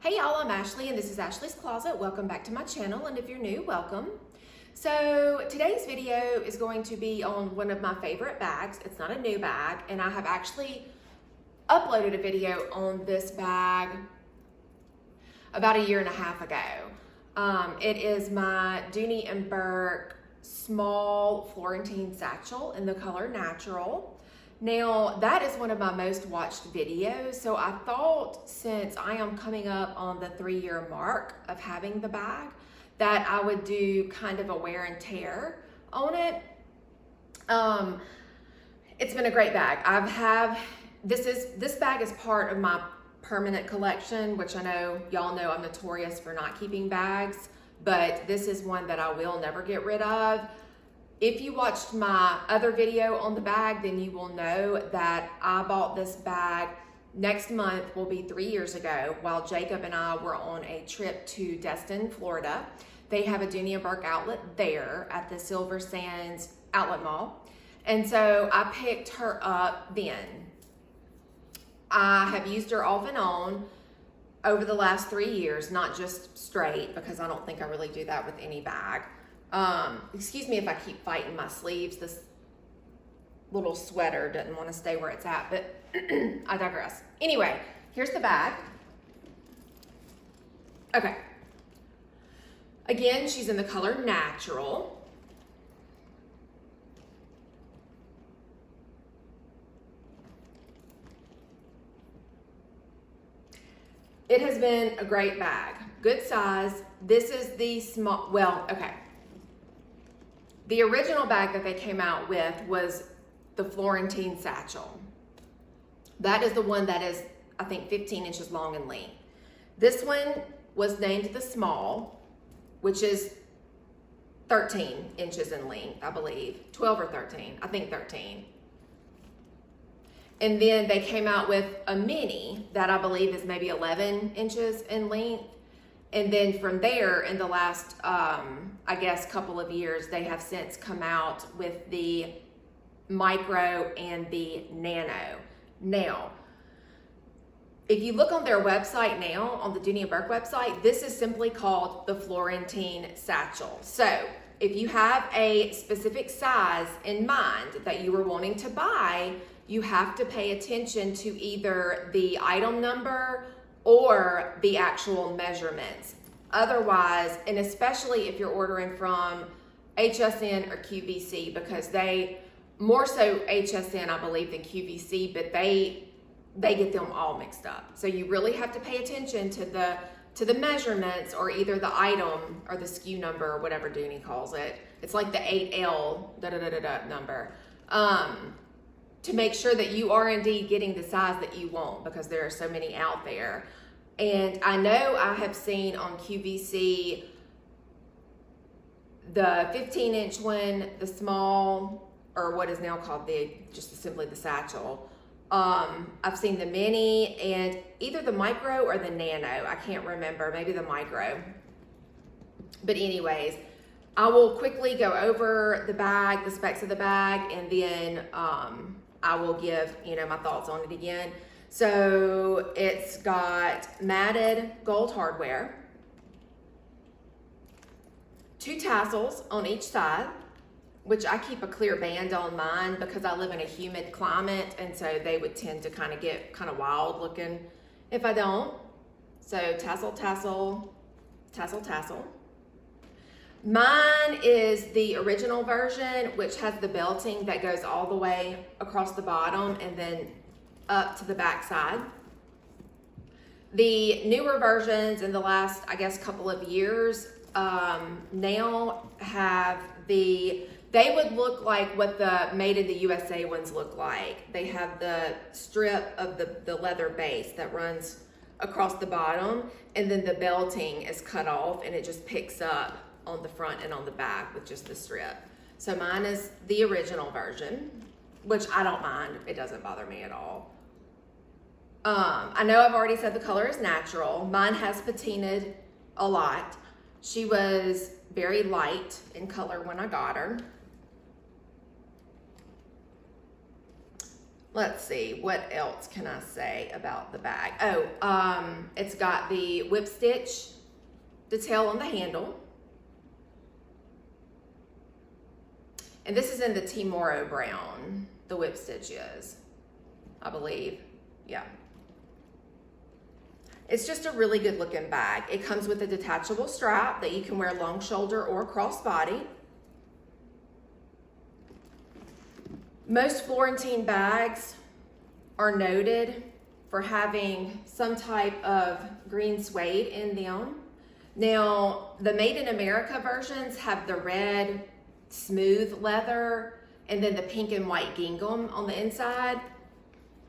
Hey y'all, I'm Ashley and this is Ashley's Closet. Welcome back to my channel, and if you're new, welcome. So today's video is going to be on one of my favorite bags. It's not a new bag, and I have actually uploaded a video on this bag about a year and a half ago. It is my Dooney and Burke small Florentine satchel in the color Natural. Now, that is one of my most watched videos, so I thought since I am coming up on the 3-year mark of having the bag, that I would do kind of a wear and tear on it. It's been a great bag. This bag is part of my permanent collection, which I know y'all know I'm notorious for not keeping bags, but this is one that I will never get rid of. If you watched my other video on the bag, then you will know that I bought this bag next month will be 3 years ago while Jacob and I were on a trip to Destin, Florida. They have a Dooney and Burke outlet there at the Silver Sands Outlet Mall. And so I picked her up then. I have used her off and on over the last 3 years, not just straight, because I don't think I really do that with any bag. Excuse me if I keep fighting my sleeves. This little sweater doesn't want to stay where it's at, but I digress. Anyway, here's the bag. Okay. Again, she's in the color Natural. It has been a great bag. Good size. This is the small, well, okay. The original bag that they came out with was the Florentine Satchel. That is the one that is, I think, 15 inches long in length. This one was named the small, which is 13 inches in length, I believe. 12 or 13, I think 13. And then they came out with a mini that I believe is maybe 11 inches in length. And then from there, in the last, I guess, couple of years, they have since come out with the micro and the nano. Now, if you look on their website now, on the Dooney and Burke website, this is simply called the Florentine Satchel. So if you have a specific size in mind that you were wanting to buy, you have to pay attention to either the item number or the actual measurements. Otherwise, and especially if you're ordering from HSN or QVC, because they, more so HSN, I believe, than QVC, but they get them all mixed up. So you really have to pay attention to the measurements, or either the item or the SKU number, or whatever Dooney calls it. It's like the 8L number. To make sure that you are indeed getting the size that you want, because there are so many out there. And I know I have seen on QVC the 15-inch one, the small, or what is now called just simply the satchel. I've seen the mini and either the micro or the nano. I can't remember, maybe the micro. But anyways, I will quickly go over the bag, the specs of the bag, and then I will give, my thoughts on it again. So it's got matted gold hardware, 2 tassels on each side, which I keep a clear band on mine because I live in a humid climate, and so they would tend to kind of get kind of wild looking if I don't. So tassel, tassel, tassel, tassel. Mine is the original version, which has the belting that goes all the way across the bottom and then up to the back side. The newer versions in the last, I guess, couple of years now have they would look like what the Made in the USA ones look like. They have the strip of the leather base that runs across the bottom, and then the belting is cut off and it just picks up on the front and on the back with just the strip. So mine is the original version, which I don't mind. It doesn't bother me at all. I know I've already said the color is Natural. Mine has patinaed a lot. She was very light in color when I got her. let's see, what else can I say about the bag? Oh, it's got the whip stitch detail on the handle. And this is in the Timoro brown, the whip stitch is, I believe. Yeah. It's just a really good looking bag. It comes with a detachable strap that you can wear long shoulder or crossbody. Most Florentine bags are noted for having some type of green suede in them. Now, the Made in America versions have the red smooth leather and then the pink and white gingham on the inside.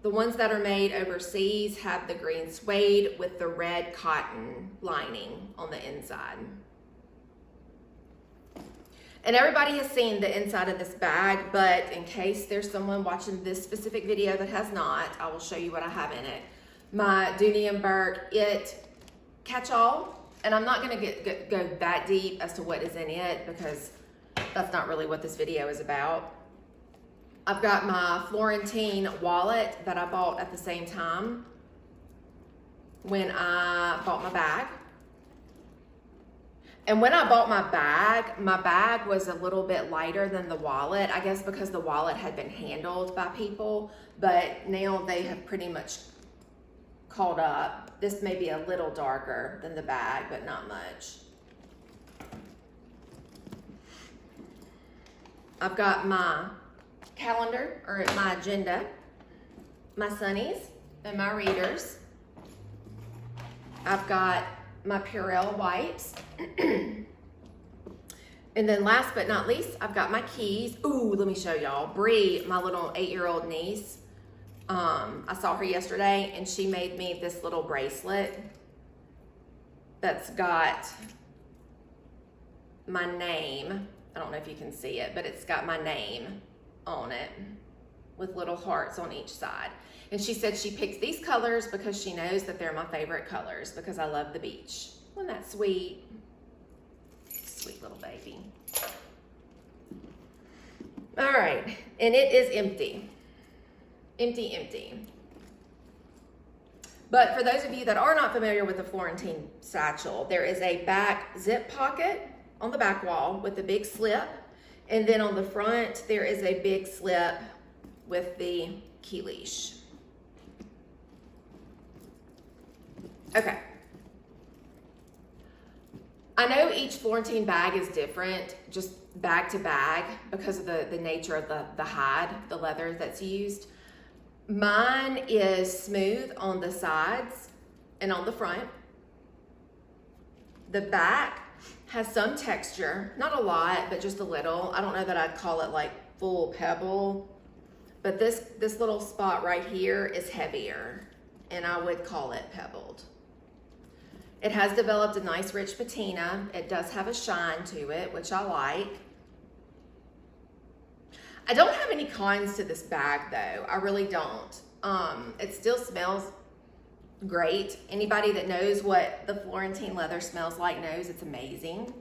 The ones that are made overseas have the green suede with the red cotton lining on the inside. And everybody has seen the inside of this bag, but in case there's someone watching this specific video that has not, I will show you what I have in it. My Dooney It catch-all, and I'm not gonna go that deep as to what is in it because that's not really what this video is about. I've got my Florentine wallet that I bought at the same time when I bought my bag. And when I bought my bag was a little bit lighter than the wallet, I guess because the wallet had been handled by people, but now they have pretty much caught up. This may be a little darker than the bag, but not much. I've got my calendar, or my agenda, my sunnies, and my readers. I've got my Purell wipes. And then last but not least, I've got my keys. Ooh, let me show y'all. Bree, my little 8-year-old niece, I saw her yesterday and she made me this little bracelet that's got my name. I don't know if you can see it, but it's got my name on it with little hearts on each side. And she said she picked these colors because she knows that they're my favorite colors because I love the beach. Isn't that sweet? Sweet little baby. All right, and it is empty. Empty, empty. But for those of you that are not familiar with the Florentine satchel, there is a back zip pocket on the back wall with a big slip. And then on the front, there is a big slip with the key leash. Okay. I know each Florentine bag is different, just bag to bag, because of the nature of the hide, the leather that's used. Mine is smooth on the sides and on the front. The back has some texture, not a lot, but just a little. I don't know that I'd call it like full pebble, but this little spot right here is heavier, and I would call it pebbled. It has developed a nice rich patina. It does have a shine to it, which I like. I don't have any cons to this bag though. I really don't. It still smells great. Anybody that knows what the Florentine leather smells like knows it's amazing.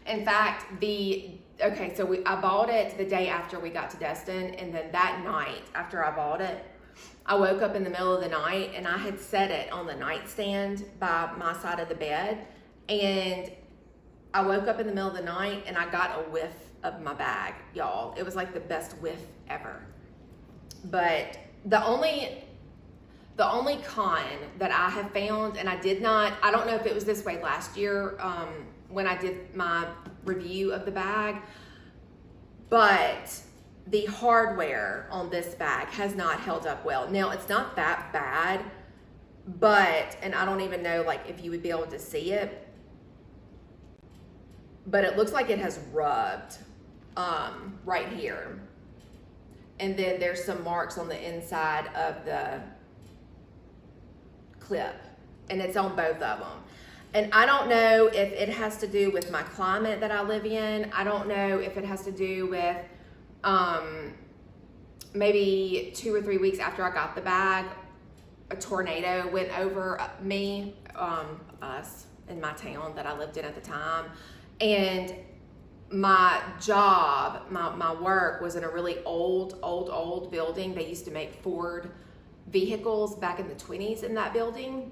In fact, I bought it the day after we got to Destin, and then that night after I bought it, I woke up in the middle of the night and I had set it on the nightstand by my side of the bed, and I woke up in the middle of the night and I got a whiff of my bag, y'all. It was like the best whiff ever. But the only con that I have found, and I don't know if it was this way last year when I did my review of the bag, but the hardware on this bag has not held up well. Now, it's not that bad, but, and I don't even know like if you would be able to see it, but it looks like it has rubbed right here. And then there's some marks on the inside of the clip, and it's on both of them. And I don't know if it has to do with my climate that I live in. I don't know if it has to do with maybe 2 or 3 weeks after I got the bag, a tornado went over us in my town that I lived in at the time. And my job, my work was in a really old building. They used to make Ford vehicles back in the 20s in that building.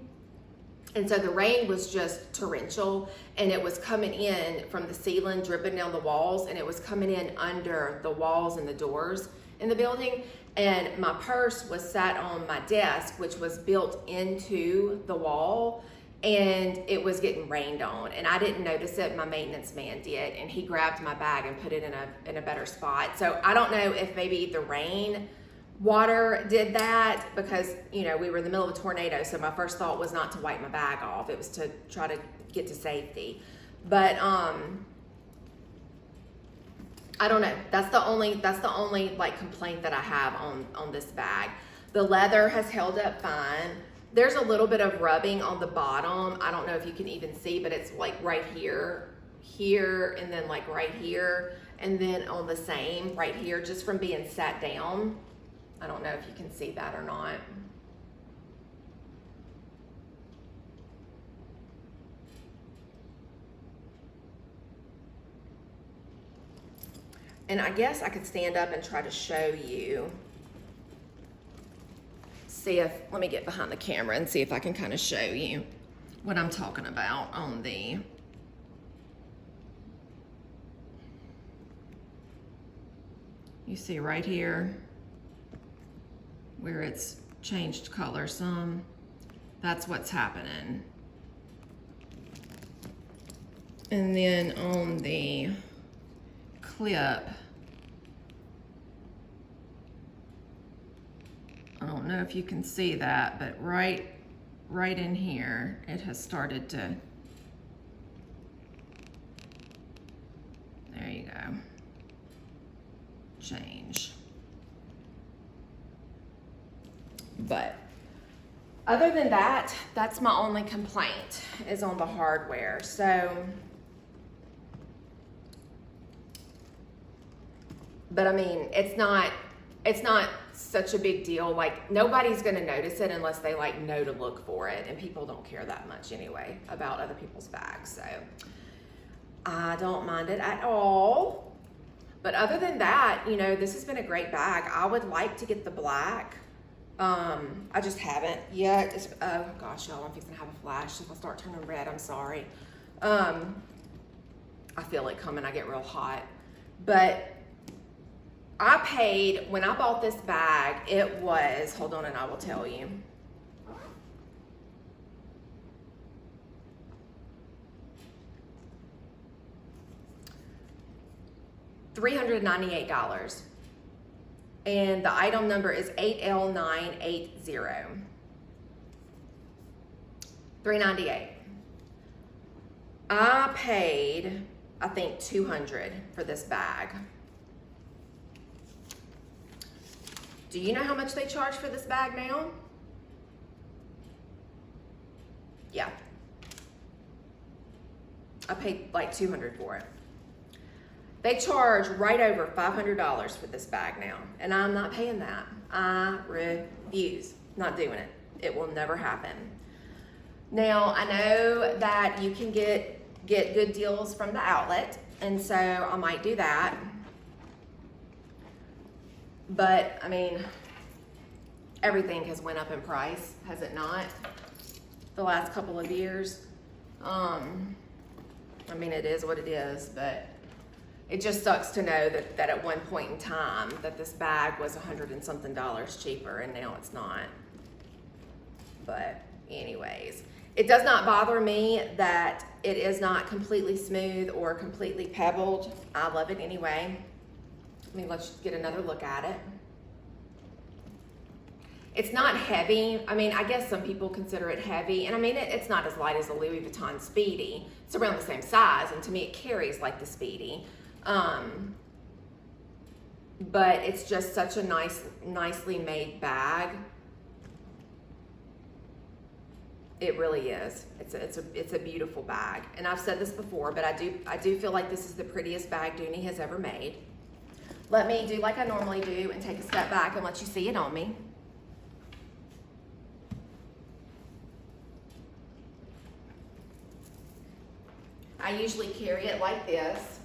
And so the rain was just torrential, and it was coming in from the ceiling, dripping down the walls, and it was coming in under the walls and the doors in the building. And my purse was sat on my desk, which was built into the wall, and it was getting rained on. And I didn't notice it, my maintenance man did, and he grabbed my bag and put it in a better spot. So I don't know if maybe the rain water did that, because we were in the middle of a tornado, so my first thought was not to wipe my bag off. It was to try to get to safety. But I don't know. That's the only like complaint that I have on this bag. The leather has held up fine. There's a little bit of rubbing on the bottom. I don't know if you can even see, but it's like right here, and then like right here, and then on the same right here, just from being sat down. I don't know if you can see that or not. And I guess I could stand up and try to show you. Let me get behind the camera and see if I can kind of show you what I'm talking about on the. You see right here where it's changed color some. That's what's happening. And then on the clip, I don't know if you can see that, but right in here, it has started to, there you go, change. But other than that, that's my only complaint, is on the hardware. So, but I mean, it's not such a big deal. Like, nobody's gonna notice it unless they like know to look for it, and people don't care that much anyway about other people's bags. So I don't mind it at all. But other than that, this has been a great bag. I would like to get the black. I just haven't yet. Oh gosh, y'all, I'm fixing to have a flash. If I start turning red, I'm sorry. I feel it coming. I get real hot. But I paid, when I bought this bag, it was, hold on and I will tell you. $398. And the item number is 8L980. $398. I paid, I think, $200 for this bag. Do you know how much they charge for this bag now? Yeah. I paid like $200 for it. They charge right over $500 for this bag now, and I'm not paying that. I refuse. Not doing it. It will never happen. Now, I know that you can get good deals from the outlet, and so I might do that. But I mean, everything has went up in price, has it not? The last couple of years. I mean, it is what it is, but it just sucks to know that at one point in time that this bag was $100 and something cheaper, and now it's not. But anyways, it does not bother me that it is not completely smooth or completely pebbled. I love it anyway. I mean, let's get another look at it. It's not heavy. I mean, I guess some people consider it heavy. And I mean, it's not as light as a Louis Vuitton Speedy. It's around the same size. And to me, it carries like the Speedy. But it's just such a nicely made bag. It really is. It's a beautiful bag. And I've said this before, but I do feel like this is the prettiest bag Dooney has ever made. Let me do like I normally do and take a step back and let you see it on me. I usually carry it like this.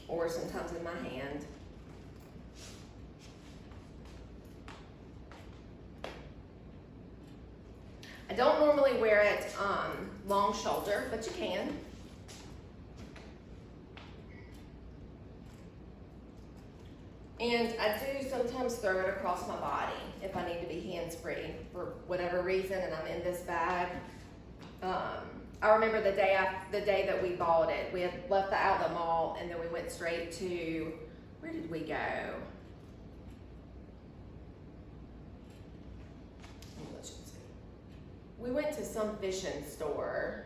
or sometimes in my hand. I don't normally wear it long shoulder, but you can. And I do sometimes throw it across my body if I need to be hands-free for whatever reason and I'm in this bag. I remember the day that we bought it, we had left the outlet mall and then we went straight to, where did we go? We went to some fishing store.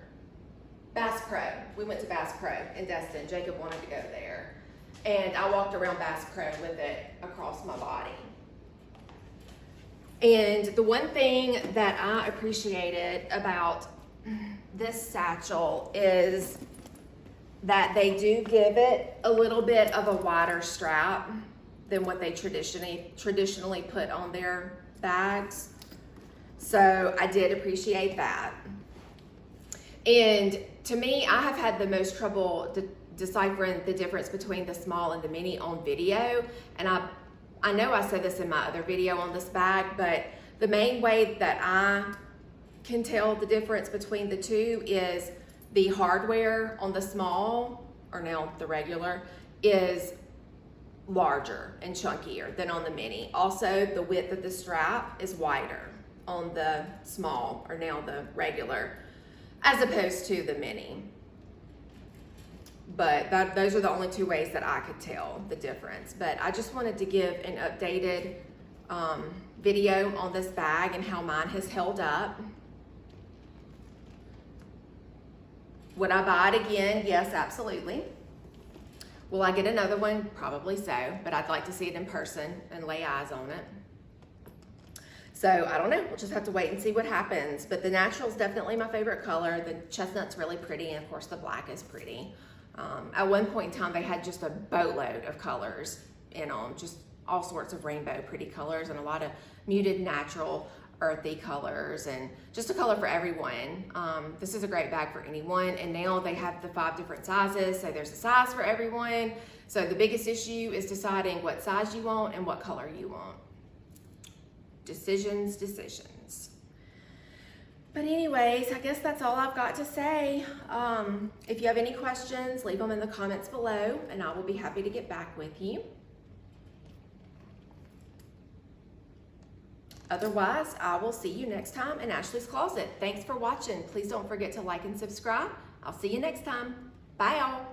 Bass Pro. We went to Bass Pro in Destin. Jacob wanted to go there. And I walked around Bass Pro with it across my body. And the one thing that I appreciated about this satchel is that they do give it a little bit of a wider strap than what they traditionally put on their bags. So I did appreciate that. And to me, I have had the most trouble deciphering the difference between the small and the mini on video. And I know I said this in my other video on this bag, but the main way that I can tell the difference between the two is the hardware on the small, or now the regular, is larger and chunkier than on the mini. Also, the width of the strap is wider on the small, or now the regular, as opposed to the mini. But those are the only two ways that I could tell the difference. But I just wanted to give an updated video on this bag and how mine has held up. Would I buy it again? Yes, absolutely. Will I get another one? Probably so, but I'd like to see it in person and lay eyes on it. So I don't know, we'll just have to wait and see what happens. But the natural is definitely my favorite color. The chestnut's really pretty, and of course the black is pretty. At one point in time, they had just a boatload of colors in them, just all sorts of rainbow pretty colors and a lot of muted natural earthy colors, and just a color for everyone. This is a great bag for anyone, and now they have the 5 different sizes, so there's a size for everyone. So the biggest issue is deciding what size you want and what color you want. Decisions. But anyways, I guess that's all I've got to say. If you have any questions, leave them in the comments below, and I will be happy to get back with you. Otherwise, I will see you next time in Ashley's Closet. Thanks for watching. Please don't forget to like and subscribe. I'll see you next time. Bye, y'all.